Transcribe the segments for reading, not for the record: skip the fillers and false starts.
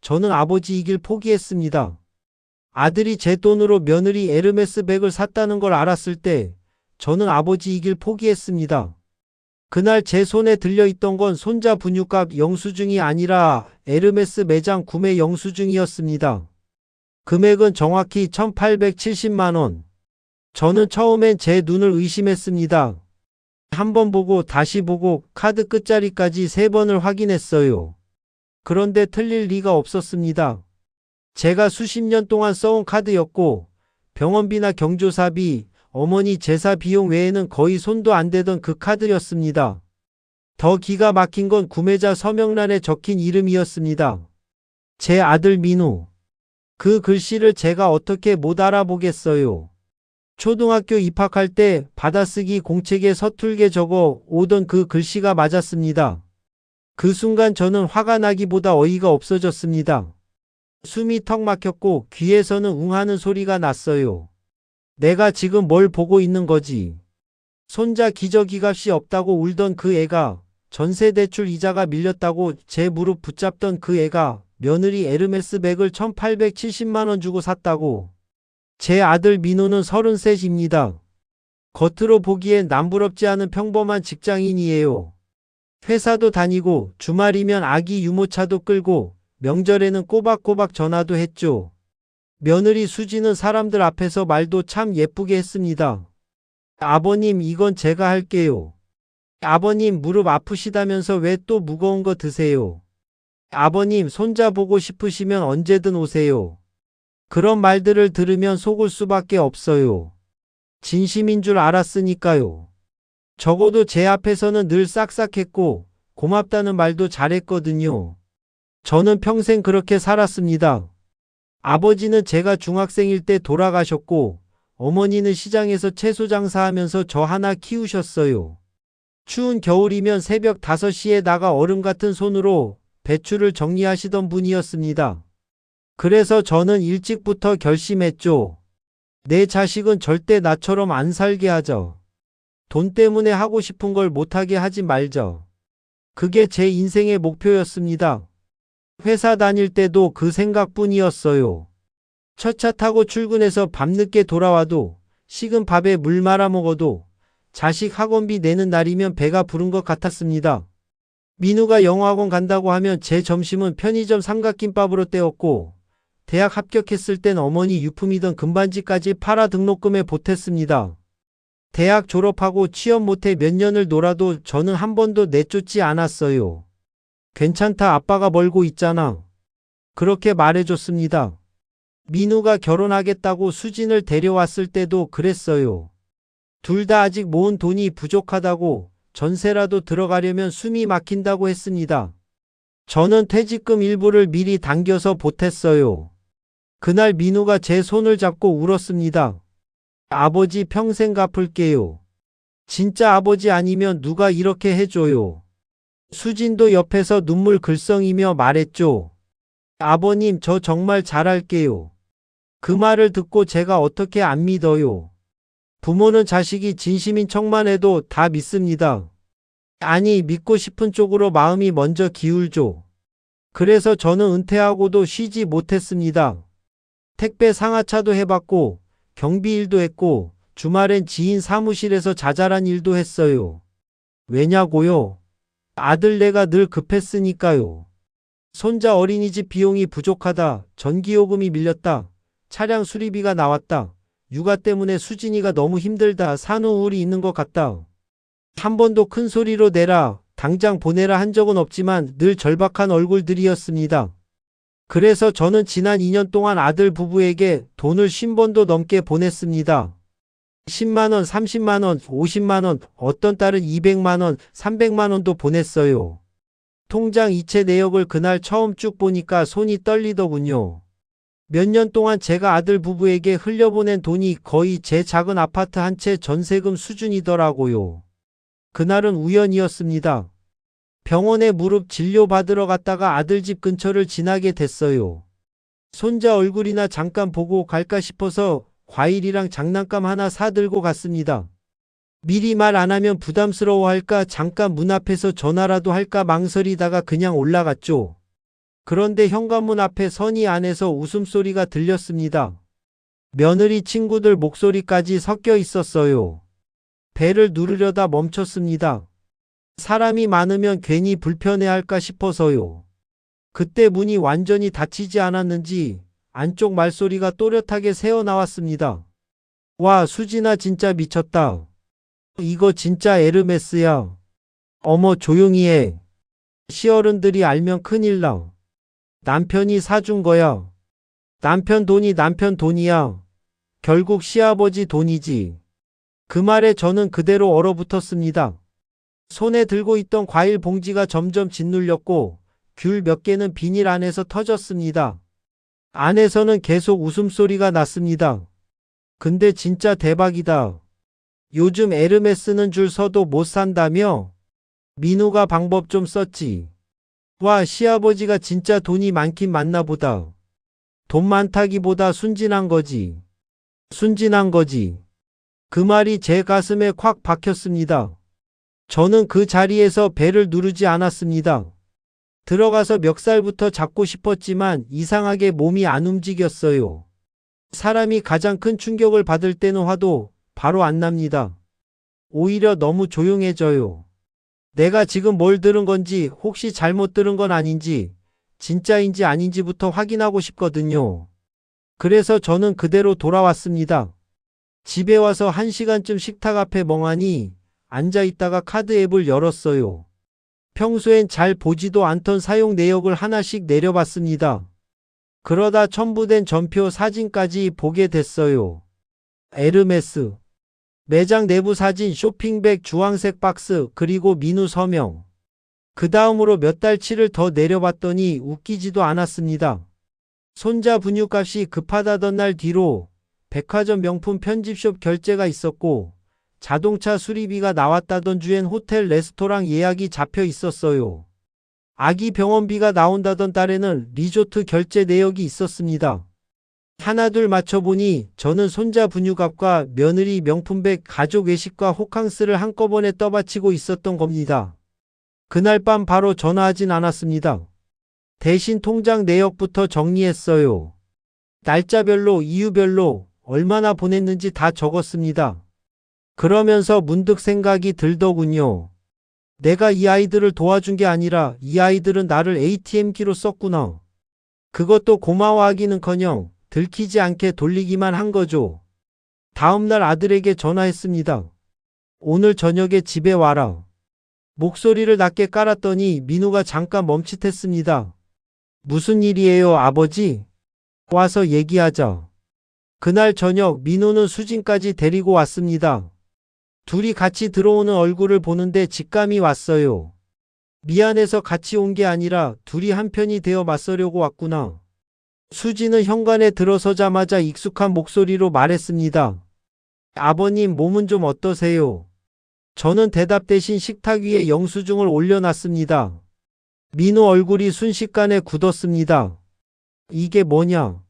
저는 아버지 이 길 포기했습니다. 아들이 제 돈으로 며느리 에르메스 백을 샀다는 걸 알았을 때 저는 아버지 이 길 포기했습니다. 그날 제 손에 들려있던 건 손자 분유값 영수증이 아니라 에르메스 매장 구매 영수증이었습니다. 금액은 정확히 1870만 원. 저는 처음엔 제 눈을 의심했습니다. 한 번 보고 다시 보고 카드 끝자리까지 3번을 확인했어요. 그런데 틀릴 리가 없었습니다. 제가 수십 년 동안 써온 카드였고 병원비나 경조사비, 어머니 제사 비용 외에는 거의 손도 안 대던 그 카드였습니다. 더 기가 막힌 건 구매자 서명란에 적힌 이름이었습니다. 제 아들 민우. 그 글씨를 제가 어떻게 못 알아보겠어요. 초등학교 입학할 때 받아쓰기 공책에 서툴게 적어 오던 그 글씨가 맞았습니다. 그 순간 저는 화가 나기보다 어이가 없어졌습니다. 숨이 턱 막혔고 귀에서는 웅하는 소리가 났어요. 내가 지금 뭘 보고 있는 거지? 손자 기저귀값이 없다고 울던 그 애가, 전세대출 이자가 밀렸다고 제 무릎 붙잡던 그 애가 며느리 에르메스 백을 1870만 원 주고 샀다고. 제 아들 민호는 33입니다. 겉으로 보기엔 남부럽지 않은 평범한 직장인이에요. 회사도 다니고 주말이면 아기 유모차도 끌고 명절에는 꼬박꼬박 전화도 했죠. 며느리 수지는 사람들 앞에서 말도 참 예쁘게 했습니다. 아버님 이건 제가 할게요. 아버님 무릎 아프시다면서 왜 또 무거운 거 드세요? 아버님 손자 보고 싶으시면 언제든 오세요. 그런 말들을 들으면 속을 수밖에 없어요. 진심인 줄 알았으니까요. 적어도 제 앞에서는 늘 싹싹했고 고맙다는 말도 잘했거든요. 저는 평생 그렇게 살았습니다. 아버지는 제가 중학생일 때 돌아가셨고 어머니는 시장에서 채소 장사하면서 저 하나 키우셨어요. 추운 겨울이면 새벽 5시에 나가 얼음 같은 손으로 배추를 정리하시던 분이었습니다. 그래서 저는 일찍부터 결심했죠. 내 자식은 절대 나처럼 안 살게 하자. 돈 때문에 하고 싶은 걸 못하게 하지 말자. 그게 제 인생의 목표였습니다. 회사 다닐 때도 그 생각뿐이었어요. 첫 차 타고 출근해서 밤늦게 돌아와도 식은 밥에 물 말아 먹어도 자식 학원비 내는 날이면 배가 부른 것 같았습니다. 민우가 영어학원 간다고 하면 제 점심은 편의점 삼각김밥으로 때웠고 대학 합격했을 땐 어머니 유품이던 금반지까지 팔아 등록금에 보탰습니다. 대학 졸업하고 취업 못해 몇 년을 놀아도 저는 한 번도 내쫓지 않았어요. 괜찮다 아빠가 벌고 있잖아. 그렇게 말해줬습니다. 민우가 결혼하겠다고 수진을 데려왔을 때도 그랬어요. 둘 다 아직 모은 돈이 부족하다고 전세라도 들어가려면 숨이 막힌다고 했습니다. 저는 퇴직금 일부를 미리 당겨서 보탰어요. 그날 민우가 제 손을 잡고 울었습니다. 아버지 평생 갚을게요. 진짜 아버지 아니면 누가 이렇게 해줘요. 수진도 옆에서 눈물 글썽이며 말했죠. 아버님 저 정말 잘할게요. 그 말을 듣고 제가 어떻게 안 믿어요. 부모는 자식이 진심인 척만 해도 다 믿습니다. 아니 믿고 싶은 쪽으로 마음이 먼저 기울죠. 그래서 저는 은퇴하고도 쉬지 못했습니다. 택배 상하차도 해봤고 경비 일도 했고 주말엔 지인 사무실에서 자잘한 일도 했어요. 왜냐고요? 아들네가 늘 급했으니까요. 손자 어린이집 비용이 부족하다, 전기요금이 밀렸다, 차량 수리비가 나왔다, 육아 때문에 수진이가 너무 힘들다, 산후우울이 있는 것 같다. 한 번도 큰 소리로 내라, 당장 보내라 한 적은 없지만 늘 절박한 얼굴들이었습니다. 그래서 저는 지난 2년 동안 아들 부부에게 돈을 50번도 넘게 보냈습니다. 10만원, 30만원, 50만원, 어떤 딸은 200만원, 300만원도 보냈어요. 통장 이체 내역을 그날 처음 쭉 보니까 손이 떨리더군요. 몇 년 동안 제가 아들 부부에게 흘려보낸 돈이 거의 제 작은 아파트 한 채 전세금 수준이더라고요. 그날은 우연이었습니다. 병원에 무릎 진료받으러 갔다가 아들 집 근처를 지나게 됐어요. 손자 얼굴이나 잠깐 보고 갈까 싶어서 과일이랑 장난감 하나 사들고 갔습니다. 미리 말 안 하면 부담스러워할까 잠깐 문 앞에서 전화라도 할까 망설이다가 그냥 올라갔죠. 그런데 현관문 앞에 선의 안에서 웃음소리가 들렸습니다. 며느리 친구들 목소리까지 섞여 있었어요. 배를 누르려다 멈췄습니다. 사람이 많으면 괜히 불편해할까 싶어서요. 그때 문이 완전히 닫히지 않았는지 안쪽 말소리가 또렷하게 새어나왔습니다. 와, 수진아 진짜 미쳤다. 이거 진짜 에르메스야. 어머 조용히 해. 시어른들이 알면 큰일 나. 남편이 사준 거야. 남편 돈이 남편 돈이야. 결국 시아버지 돈이지. 그 말에 저는 그대로 얼어붙었습니다. 손에 들고 있던 과일 봉지가 점점 짓눌렸고 귤 몇 개는 비닐 안에서 터졌습니다. 안에서는 계속 웃음소리가 났습니다. 근데 진짜 대박이다. 요즘 에르메스는 줄 서도 못 산다며? 민우가 방법 좀 썼지. 와, 시아버지가 진짜 돈이 많긴 많나 보다. 돈 많다기보다 순진한 거지. 순진한 거지. 그 말이 제 가슴에 콱 박혔습니다. 저는 그 자리에서 배를 누르지 않았습니다. 들어가서 멱살부터 잡고 싶었지만 이상하게 몸이 안 움직였어요. 사람이 가장 큰 충격을 받을 때는 화도 바로 안 납니다. 오히려 너무 조용해져요. 내가 지금 뭘 들은 건지 혹시 잘못 들은 건 아닌지 진짜인지 아닌지부터 확인하고 싶거든요. 그래서 저는 그대로 돌아왔습니다. 집에 와서 1시간쯤 식탁 앞에 멍하니 앉아 있다가 카드 앱을 열었어요. 평소엔 잘 보지도 않던 사용 내역을 하나씩 내려봤습니다. 그러다 첨부된 전표 사진까지 보게 됐어요. 에르메스. 매장 내부 사진, 쇼핑백, 주황색 박스, 그리고 민우 서명. 그 다음으로 몇 달치를 더 내려봤더니 웃기지도 않았습니다. 손자 분유값이 급하다던 날 뒤로 백화점 명품 편집숍 결제가 있었고 자동차 수리비가 나왔다던 주엔 호텔 레스토랑 예약이 잡혀 있었어요. 아기 병원비가 나온다던 달에는 리조트 결제 내역이 있었습니다. 하나둘 맞춰보니 저는 손자 분유값과 며느리 명품백, 가족 외식과 호캉스를 한꺼번에 떠받치고 있었던 겁니다. 그날 밤 바로 전화하진 않았습니다. 대신 통장 내역부터 정리했어요. 날짜별로, 이유별로 얼마나 보냈는지 다 적었습니다. 그러면서 문득 생각이 들더군요. 내가 이 아이들을 도와준 게 아니라 이 아이들은 나를 ATM기로 썼구나. 그것도 고마워하기는커녕 들키지 않게 돌리기만 한 거죠. 다음날 아들에게 전화했습니다. 오늘 저녁에 집에 와라. 목소리를 낮게 깔았더니 민우가 잠깐 멈칫했습니다. 무슨 일이에요, 아버지? 와서 얘기하자. 그날 저녁 민우는 수진까지 데리고 왔습니다. 둘이 같이 들어오는 얼굴을 보는데 직감이 왔어요. 미안해서 같이 온 게 아니라 둘이 한편이 되어 맞서려고 왔구나. 수진은 현관에 들어서자마자 익숙한 목소리로 말했습니다. 아버님 몸은 좀 어떠세요? 저는 대답 대신 식탁 위에 영수증을 올려놨습니다. 민우 얼굴이 순식간에 굳었습니다. 이게 뭐냐?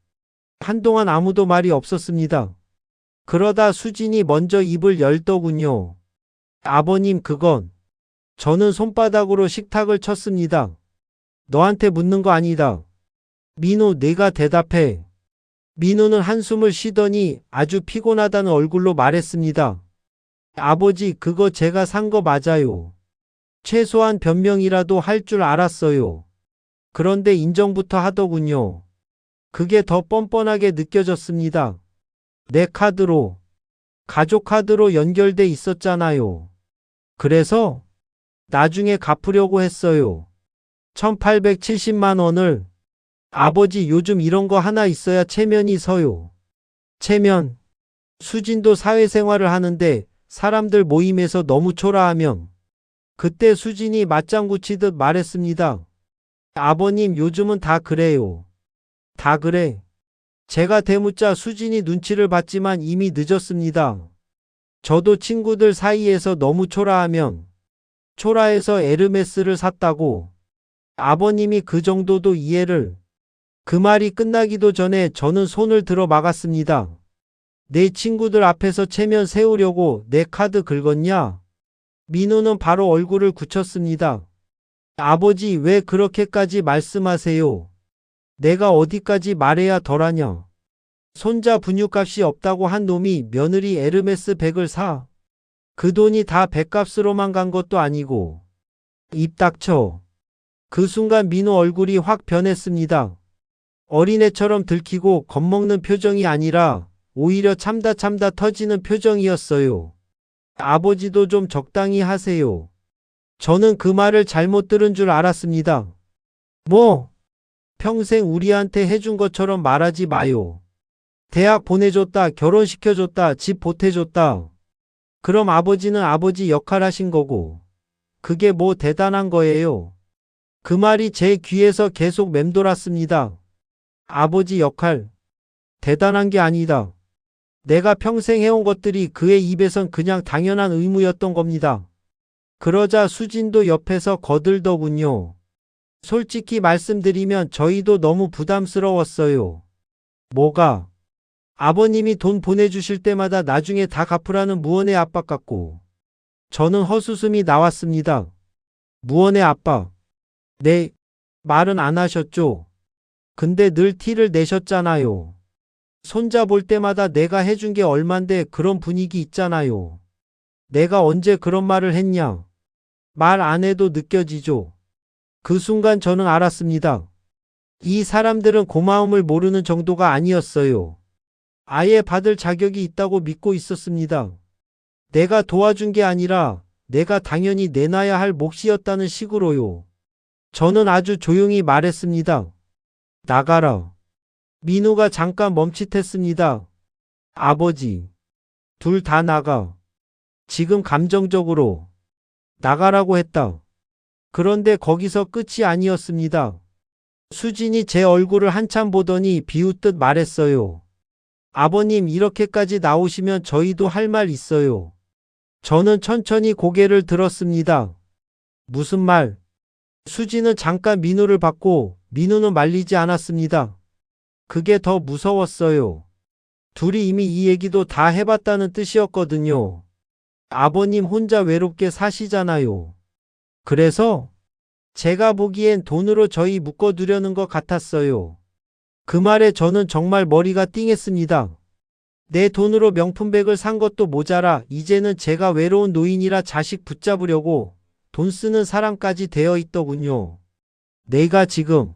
한동안 아무도 말이 없었습니다. 그러다 수진이 먼저 입을 열더군요. 아버님 그건. 저는 손바닥으로 식탁을 쳤습니다. 너한테 묻는 거 아니다. 민우 네가 대답해. 민우는 한숨을 쉬더니 아주 피곤하다는 얼굴로 말했습니다. 아버지 그거 제가 산 거 맞아요. 최소한 변명이라도 할 줄 알았어요. 그런데 인정부터 하더군요. 그게 더 뻔뻔하게 느껴졌습니다. 내 카드로, 가족 카드로 연결돼 있었잖아요. 그래서 나중에 갚으려고 했어요. 1870만 원을. 아버지 요즘 이런 거 하나 있어야 체면이 서요. 체면. 수진도 사회생활을 하는데 사람들 모임에서 너무 초라하면. 그때 수진이 맞장구 치듯 말했습니다. 아버님 요즘은 다 그래요. 다 그래. 제가 대묻자 수진이 눈치를 봤지만 이미 늦었습니다. 저도 친구들 사이에서 너무 초라하면 초라해서 에르메스를 샀다고. 아버님이 그 정도도 이해를. 그 말이 끝나기도 전에 저는 손을 들어 막았습니다. 내 친구들 앞에서 체면 세우려고 내 카드 긁었냐? 민우는 바로 얼굴을 굳혔습니다. 아버지 왜 그렇게까지 말씀하세요? 내가 어디까지 말해야 덜하냐. 손자 분유값이 없다고 한 놈이 며느리 에르메스 백을 사. 그 돈이 다 백값으로만 간 것도 아니고. 입 닥쳐. 그 순간 민우 얼굴이 확 변했습니다. 어린애처럼 들키고 겁먹는 표정이 아니라 오히려 참다 터지는 표정이었어요. 아버지도 좀 적당히 하세요. 저는 그 말을 잘못 들은 줄 알았습니다. 뭐? 평생 우리한테 해준 것처럼 말하지 마요. 대학 보내줬다, 결혼시켜줬다, 집 보태줬다. 그럼 아버지는 아버지 역할 하신 거고. 그게 뭐 대단한 거예요. 그 말이 제 귀에서 계속 맴돌았습니다. 아버지 역할. 대단한 게 아니다. 내가 평생 해온 것들이 그의 입에선 그냥 당연한 의무였던 겁니다. 그러자 수진도 옆에서 거들더군요. 솔직히 말씀드리면 저희도 너무 부담스러웠어요. 뭐가? 아버님이 돈 보내주실 때마다 나중에 다 갚으라는 무언의 압박 같고. 저는 헛웃음이 나왔습니다. 무언의 압박. 네, 말은 안 하셨죠. 근데 늘 티를 내셨잖아요. 손자 볼 때마다 내가 해준 게 얼만데 그런 분위기 있잖아요. 내가 언제 그런 말을 했냐. 말 안 해도 느껴지죠. 그 순간 저는 알았습니다. 이 사람들은 고마움을 모르는 정도가 아니었어요. 아예 받을 자격이 있다고 믿고 있었습니다. 내가 도와준 게 아니라 내가 당연히 내놔야 할 몫이었다는 식으로요. 저는 아주 조용히 말했습니다. 나가라. 민우가 잠깐 멈칫했습니다. 아버지. 둘 다 나가. 지금 감정적으로 나가라고 했다. 그런데 거기서 끝이 아니었습니다. 수진이 제 얼굴을 한참 보더니 비웃듯 말했어요. 아버님 이렇게까지 나오시면 저희도 할 말 있어요. 저는 천천히 고개를 들었습니다. 무슨 말? 수진은 잠깐 민우를 봤고 민우는 말리지 않았습니다. 그게 더 무서웠어요. 둘이 이미 이 얘기도 다 해봤다는 뜻이었거든요. 아버님 혼자 외롭게 사시잖아요. 그래서 제가 보기엔 돈으로 저희 묶어두려는 것 같았어요. 그 말에 저는 정말 머리가 띵했습니다. 내 돈으로 명품백을 산 것도 모자라 이제는 제가 외로운 노인이라 자식 붙잡으려고 돈 쓰는 사람까지 되어 있더군요. 내가 지금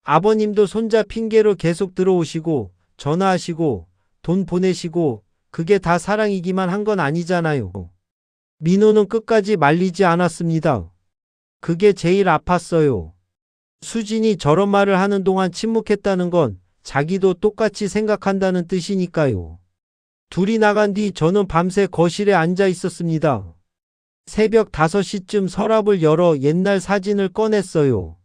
아버님도 손자 핑계로 계속 들어오시고 전화하시고 돈 보내시고 그게 다 사랑이기만 한 건 아니잖아요. 민호는 끝까지 말리지 않았습니다. 그게 제일 아팠어요. 수진이 저런 말을 하는 동안 침묵했다는 건 자기도 똑같이 생각한다는 뜻이니까요. 둘이 나간 뒤 저는 밤새 거실에 앉아 있었습니다. 새벽 5시쯤 서랍을 열어 옛날 사진을 꺼냈어요.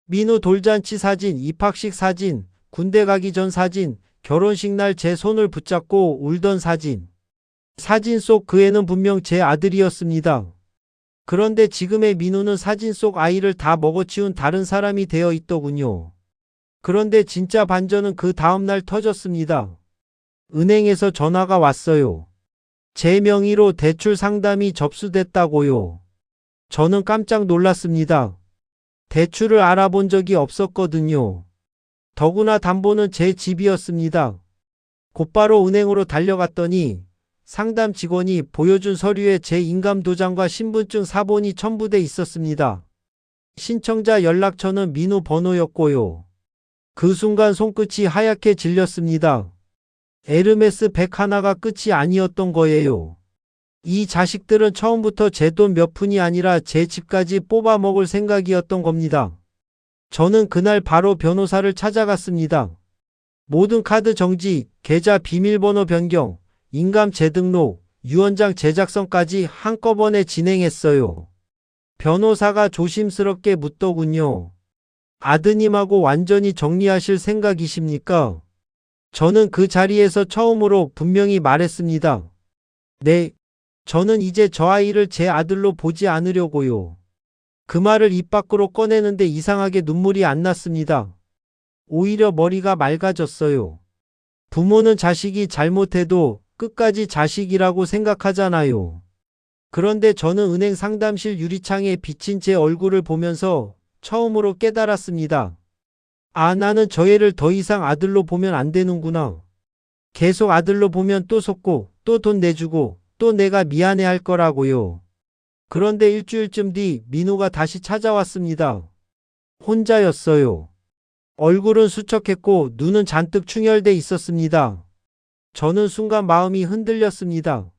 민우 돌잔치 사진, 입학식 사진, 군대 가기 전 사진, 결혼식 날 제 손을 붙잡고 울던 사진. 사진 속 그 애는 분명 제 아들이었습니다. 그런데 지금의 민우는 사진 속 아이를 다 먹어치운 다른 사람이 되어 있더군요. 그런데 진짜 반전은 그 다음날 터졌습니다. 은행에서 전화가 왔어요. 제 명의로 대출 상담이 접수됐다고요. 저는 깜짝 놀랐습니다. 대출을 알아본 적이 없었거든요. 더구나 담보는 제 집이었습니다. 곧바로 은행으로 달려갔더니 상담 직원이 보여준 서류에 제 인감도장과 신분증 사본이 첨부돼 있었습니다. 신청자 연락처는 민우 번호였고요. 그 순간 손끝이 하얗게 질렸습니다. 에르메스 백 하나가 끝이 아니었던 거예요. 이 자식들은 처음부터 제 돈 몇 푼이 아니라 제 집까지 뽑아먹을 생각이었던 겁니다. 저는 그날 바로 변호사를 찾아갔습니다. 모든 카드 정지, 계좌 비밀번호 변경, 인감 재등록, 유언장 제작성까지 한꺼번에 진행했어요. 변호사가 조심스럽게 묻더군요. 아드님하고 완전히 정리하실 생각이십니까? 저는 그 자리에서 처음으로 분명히 말했습니다. 네, 저는 이제 저 아이를 제 아들로 보지 않으려고요. 그 말을 입 밖으로 꺼내는데 이상하게 눈물이 안 났습니다. 오히려 머리가 맑아졌어요. 부모는 자식이 잘못해도 끝까지 자식이라고 생각하잖아요. 그런데 저는 은행 상담실 유리창에 비친 제 얼굴을 보면서 처음으로 깨달았습니다. 아, 나는 저 애를 더 이상 아들로 보면 안 되는구나. 계속 아들로 보면 또 속고, 또 돈 내주고, 또 내가 미안해 할 거라고요. 그런데 일주일쯤 뒤 민호가 다시 찾아왔습니다. 혼자였어요. 얼굴은 수척했고 눈은 잔뜩 충혈돼 있었습니다. 저는 순간 마음이 흔들렸습니다.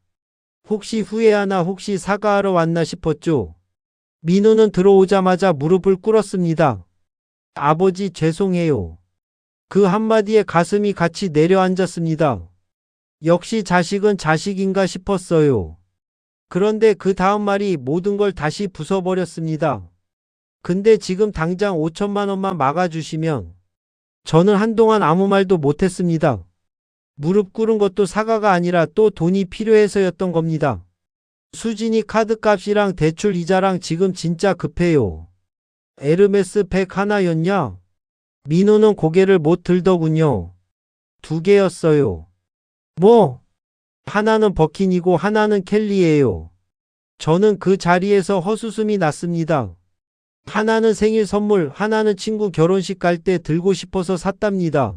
혹시 후회하나 혹시 사과하러 왔나 싶었죠. 민호는 들어오자마자 무릎을 꿇었습니다. 아버지 죄송해요. 그 한마디에 가슴이 같이 내려앉았습니다. 역시 자식은 자식인가 싶었어요. 그런데 그 다음 말이 모든 걸 다시 부숴버렸습니다. 근데 지금 당장 5천만 원만 막아주시면 저는 한동안 아무 말도 못했습니다. 무릎 꿇은 것도 사과가 아니라 또 돈이 필요해서였던 겁니다. 수진이 카드값이랑 대출 이자랑 지금 진짜 급해요. 에르메스 백 하나였냐? 민호는 고개를 못 들더군요. 2개였어요. 뭐? 하나는 버킨이고 하나는 켈리예요. 저는 그 자리에서 헛웃음이 났습니다. 하나는 생일 선물, 하나는 친구 결혼식 갈 때 들고 싶어서 샀답니다.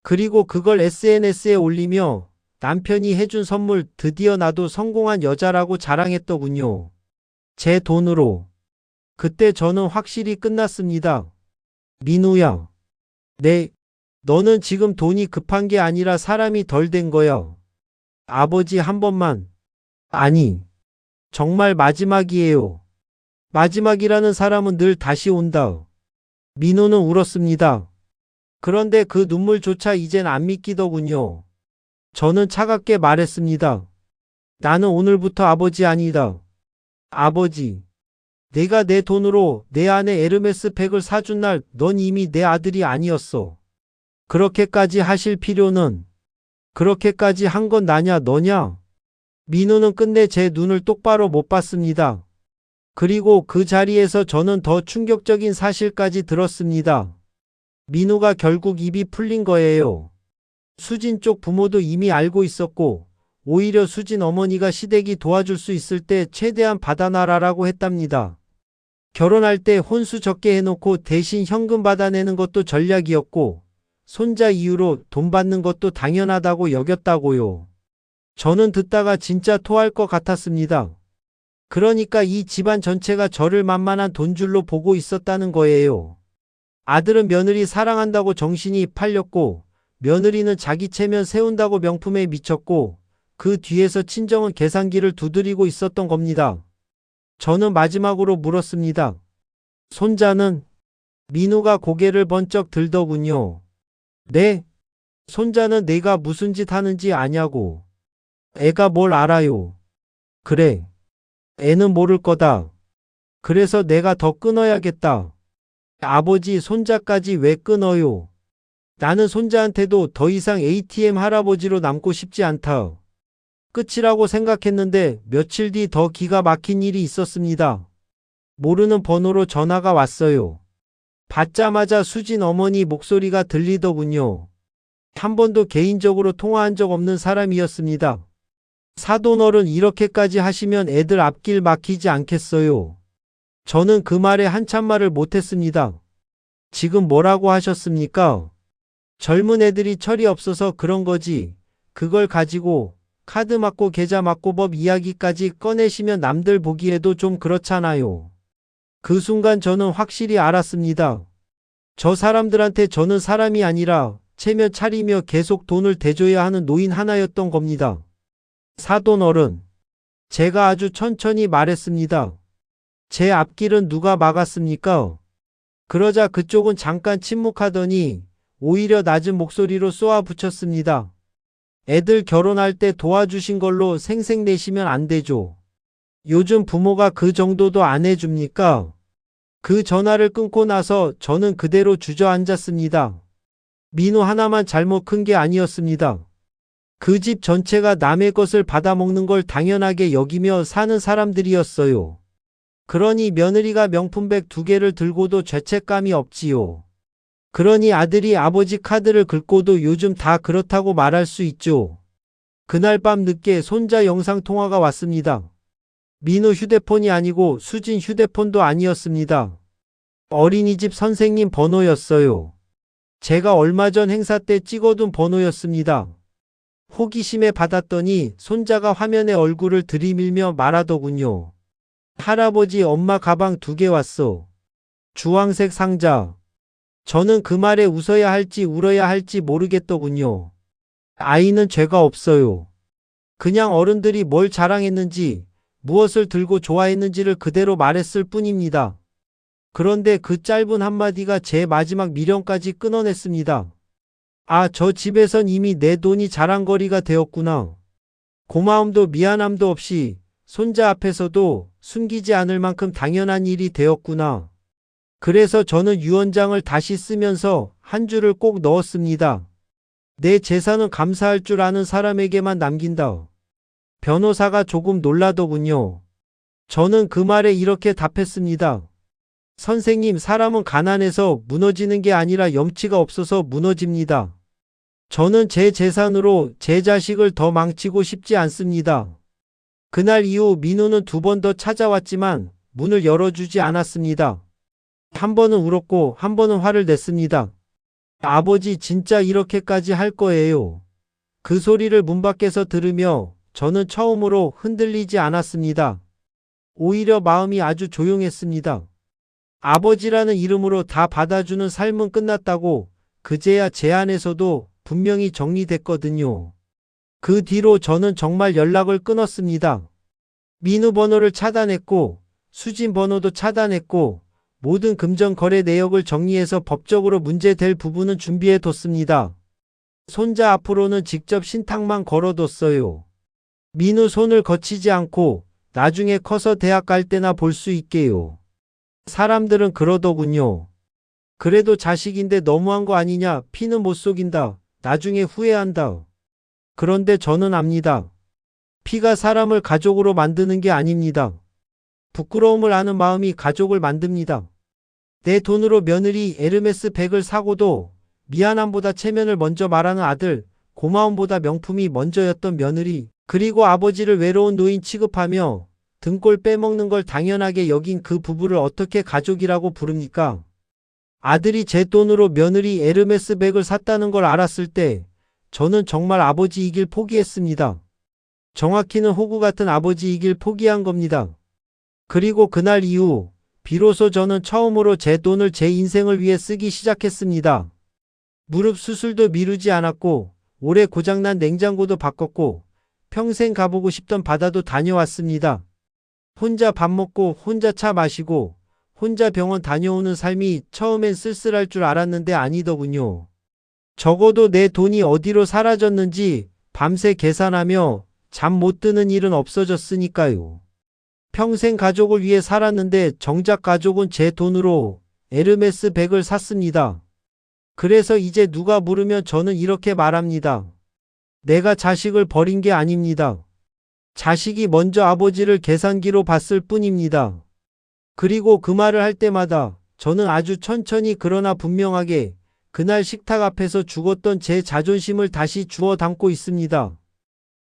그리고 그걸 SNS에 올리며 남편이 해준 선물 드디어 나도 성공한 여자라고 자랑했더군요. 제 돈으로. 그때 저는 확실히 끝났습니다. 민우야. 네. 너는 지금 돈이 급한 게 아니라 사람이 덜 된 거야. 아버지 한 번만. 아니. 정말 마지막이에요. 마지막이라는 사람은 늘 다시 온다. 민호는 울었습니다. 그런데 그 눈물조차 이젠 안 믿기더군요. 저는 차갑게 말했습니다. 나는 오늘부터 아버지 아니다. 아버지. 내가 내 돈으로 내 아내 에르메스 백을 사준 날 넌 이미 내 아들이 아니었어. 그렇게까지 하실 필요는 그렇게까지 한 건 나냐 너냐? 민호는 끝내 제 눈을 똑바로 못 봤습니다. 그리고 그 자리에서 저는 더 충격적인 사실까지 들었습니다. 민호가 결국 입이 풀린 거예요. 수진 쪽 부모도 이미 알고 있었고 오히려 수진 어머니가 시댁이 도와줄 수 있을 때 최대한 받아놔라라고 했답니다. 결혼할 때 혼수 적게 해놓고 대신 현금 받아내는 것도 전략이었고 손자 이유로 돈 받는 것도 당연하다고 여겼다고요. 저는 듣다가 진짜 토할 것 같았습니다. 그러니까 이 집안 전체가 저를 만만한 돈줄로 보고 있었다는 거예요. 아들은 며느리 사랑한다고 정신이 팔렸고 며느리는 자기 체면 세운다고 명품에 미쳤고 그 뒤에서 친정은 계산기를 두드리고 있었던 겁니다. 저는 마지막으로 물었습니다. 손자는? 민우가 고개를 번쩍 들더군요. 네? 손자는 내가 무슨 짓 하는지 아냐고. 애가 뭘 알아요. 그래. 애는 모를 거다. 그래서 내가 더 끊어야겠다. 아버지 손자까지 왜 끊어요? 나는 손자한테도 더 이상 ATM 할아버지로 남고 싶지 않다. 끝이라고 생각했는데 며칠 뒤 더 기가 막힌 일이 있었습니다. 모르는 번호로 전화가 왔어요. 받자마자 수진 어머니 목소리가 들리더군요. 한 번도 개인적으로 통화한 적 없는 사람이었습니다. 사돈어른 이렇게까지 하시면 애들 앞길 막히지 않겠어요. 저는 그 말에 한참 말을 못했습니다. 지금 뭐라고 하셨습니까? 젊은 애들이 철이 없어서 그런 거지. 그걸 가지고 카드 맞고 계좌 맞고 법 이야기까지 꺼내시면 남들 보기에도 좀 그렇잖아요. 그 순간 저는 확실히 알았습니다. 저 사람들한테 저는 사람이 아니라 체면 차리며 계속 돈을 대줘야 하는 노인 하나였던 겁니다. 사돈 어른. 제가 아주 천천히 말했습니다. 제 앞길은 누가 막았습니까? 그러자 그쪽은 잠깐 침묵하더니 오히려 낮은 목소리로 쏘아붙였습니다. 애들 결혼할 때 도와주신 걸로 생색내시면 안 되죠. 요즘 부모가 그 정도도 안 해줍니까? 그 전화를 끊고 나서 저는 그대로 주저앉았습니다. 민호 하나만 잘못 큰 게 아니었습니다. 그 집 전체가 남의 것을 받아먹는 걸 당연하게 여기며 사는 사람들이었어요. 그러니 며느리가 명품백 2개를 들고도 죄책감이 없지요. 그러니 아들이 아버지 카드를 긁고도 요즘 다 그렇다고 말할 수 있죠. 그날 밤 늦게 손자 영상통화가 왔습니다. 민호 휴대폰이 아니고 수진 휴대폰도 아니었습니다. 어린이집 선생님 번호였어요. 제가 얼마 전 행사 때 찍어둔 번호였습니다. 호기심에 받았더니 손자가 화면에 얼굴을 들이밀며 말하더군요. 할아버지, 엄마 가방 2개 왔어. 주황색 상자. 저는 그 말에 웃어야 할지 울어야 할지 모르겠더군요. 아이는 죄가 없어요. 그냥 어른들이 뭘 자랑했는지, 무엇을 들고 좋아했는지를 그대로 말했을 뿐입니다. 그런데 그 짧은 한마디가 제 마지막 미련까지 끊어냈습니다. 아, 저 집에선 이미 내 돈이 자랑거리가 되었구나. 고마움도 미안함도 없이 손자 앞에서도 숨기지 않을 만큼 당연한 일이 되었구나. 그래서 저는 유언장을 다시 쓰면서 한 줄을 꼭 넣었습니다. 내 재산은 감사할 줄 아는 사람에게만 남긴다. 변호사가 조금 놀라더군요. 저는 그 말에 이렇게 답했습니다. 선생님, 사람은 가난해서 무너지는 게 아니라 염치가 없어서 무너집니다. 저는 제 재산으로 제 자식을 더 망치고 싶지 않습니다. 그날 이후 민우는 2번 더 찾아왔지만 문을 열어주지 않았습니다. 한 번은 울었고 한 번은 화를 냈습니다. 아버지, 진짜 이렇게까지 할 거예요. 그 소리를 문 밖에서 들으며 저는 처음으로 흔들리지 않았습니다. 오히려 마음이 아주 조용했습니다. 아버지라는 이름으로 다 받아주는 삶은 끝났다고 그제야 제 안에서도 분명히 정리됐거든요. 그 뒤로 저는 정말 연락을 끊었습니다. 민우 번호를 차단했고 수진 번호도 차단했고 모든 금전 거래 내역을 정리해서 법적으로 문제될 부분은 준비해뒀습니다. 손자 앞으로는 직접 신탁만 걸어뒀어요. 민우 손을 거치지 않고 나중에 커서 대학 갈 때나 볼 수 있게요. 사람들은 그러더군요. 그래도 자식인데 너무한 거 아니냐, 피는 못 속인다, 나중에 후회한다. 그런데 저는 압니다. 피가 사람을 가족으로 만드는 게 아닙니다. 부끄러움을 아는 마음이 가족을 만듭니다. 내 돈으로 며느리 에르메스 백을 사고도 미안함보다 체면을 먼저 말하는 아들, 고마움보다 명품이 먼저였던 며느리, 그리고 아버지를 외로운 노인 취급하며 등골 빼먹는 걸 당연하게 여긴 그 부부를 어떻게 가족이라고 부릅니까? 아들이 제 돈으로 며느리 에르메스 백을 샀다는 걸 알았을 때 저는 정말 아버지이길 포기했습니다. 정확히는 호구 같은 아버지이길 포기한 겁니다. 그리고 그날 이후 비로소 저는 처음으로 제 돈을 제 인생을 위해 쓰기 시작했습니다. 무릎 수술도 미루지 않았고 올해 고장난 냉장고도 바꿨고 평생 가보고 싶던 바다도 다녀왔습니다. 혼자 밥 먹고 혼자 차 마시고 혼자 병원 다녀오는 삶이 처음엔 쓸쓸할 줄 알았는데 아니더군요. 적어도 내 돈이 어디로 사라졌는지 밤새 계산하며 잠 못 드는 일은 없어졌으니까요. 평생 가족을 위해 살았는데 정작 가족은 제 돈으로 에르메스 백을 샀습니다. 그래서 이제 누가 물으면 저는 이렇게 말합니다. 내가 자식을 버린 게 아닙니다. 자식이 먼저 아버지를 계산기로 봤을 뿐입니다. 그리고 그 말을 할 때마다 저는 아주 천천히 그러나 분명하게 그날 식탁 앞에서 죽었던 제 자존심을 다시 주워 담고 있습니다.